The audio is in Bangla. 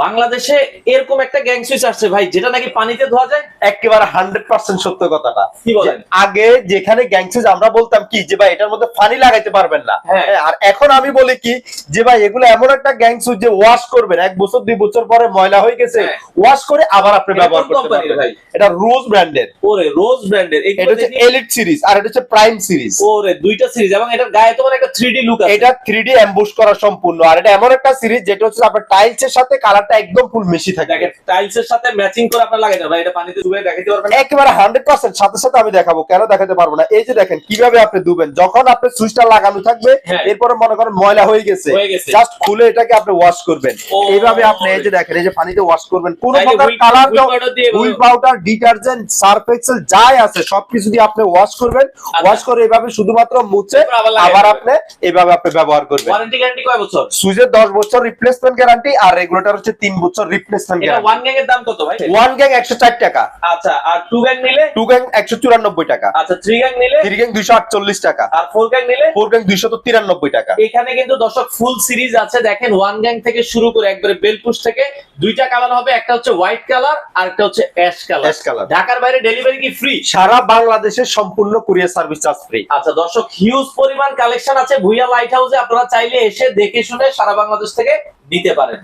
বাংলাদেশে এরকম একটা গ্যাং সুইচ আসছে ভাই, যেটা নাকি পানিতে ধোয়া যায়। একেবারে 100% সত্য কথাটা। কি বলেন? যে আগে যেখানে গ্যাংসুইচ আমরা বলতাম কি যে ভাই এটার মধ্যে পানি লাগাইতে পারবেন না, হ্যাঁ। আর এখন আমি বলি কি যে ভাই এগুলো এমন একটা গ্যাংসুইচ যে ওয়াশ করবেন 1 বছর 2 বছর পরে ময়লা হয়ে গেছে, হ্যাঁ। ওয়াশ করে আবার আপনি এটা ব্যবহার কোন করতে কোম্পানির পারবেন। ভাই? এটা রোজ ব্র্যান্ডের। ওরে রোজ ব্র্যান্ডের, এটা হচ্ছে এলিট সিরিজ আর এটা হচ্ছে প্রাইম সিরিজ। ওরে দুইটা সিরিজ, এবং এটার গায়ে তোমার একটা 3D লুক আছে। এটা 3D এমবুশ করা সম্পূর্ণ, আর এটা এমন একটা সিরিজ যেটা হচ্ছে আপনার টাইলস এর সাথে কালারটা একদম ফুল মিশি থাকে। দেখেন টাইলস এর সাথে ম্যাচিং করে আপনারা লাগাইতে ভাই, এটা পানিতে ডুবিয়ে দেখাইতে পারবেন না? একেবারে 100% সাথে সাথে আমি দেখাবো, কেন দেখাতে পারবো না। এই যে দেখেন কিভাবে আপনি দুবেন, যখন আপনি সুইচটা লাগানো থাকবে হ্যাঁ। এরপরে মনে করেন ময়লা হয়ে গেছে, জাস্ট খুলে এটাকে আপনি ওয়াশ করবেন। ও। এইভাবে আপনি এই যে দেখেন এই যে পানিতে ওয়াশ করবেন, কোনো তাইলে প্রকার হুইল কালার পাউডার দিয়ে wheel powder detergent surf excel যাই আছে সবকিছু দিয়ে আপনি ওয়াশ করবেন। ওয়াশ করে এইভাবে শুধুমাত্র মুছে এরপর আবার লাগাই আবার দিবেন। আপনি এইভাবে আপনি ব্যবহার করবেন। ওয়ারেন্টি গ্যারান্টি কয় বছর? সুইচের 10 বছর রিপ্লেসমেন্ট গ্যারান্টি আর রেগুলেটর হচ্ছে 3 বছর রিপ্লেসমেন্ট এটা গ্যারান্টি। ওয়ান গ্যাং এর দাম কত ভাই? 1 গ্যাং 104 টাকা, আচ্ছা, আর টু গ্যাং নিলে? 2 গ্যাং 194 টাকা, আচ্ছা, থ্রি গ্যাং নিলে? 3 গ্যাং 248 টাকা, আর ফোর গ্যাং নিলে? 4 গ্যাং 293 টাকা। এখানে কিন্তু দর্শক ফুল সিরিজ আছে, দেখেন ওয়ান গ্যাং থেকে শুরু করে একবারে বেলপুশ থেকে দুইটা কালার হবে, একটা হচ্ছে হোয়াইট কালার আর একটা হচ্ছে অ্যাশ কালার। Ash colour. ঢাকার বাইরে ডেলিভারি কি ফ্রি? সারা বাংলাদেশের সম্পূর্ণ কুরিয়ার সার্ভিস চার্জ ফ্রি। আচ্ছা দর্শক, হিউজ পরিমাণ কালেকশন আছে ভুইয়া লাইট হাউসে, আপনারা চাইলে এসে দেখে শুনে সারা বাংলাদেশ থেকে নিতে পারেন।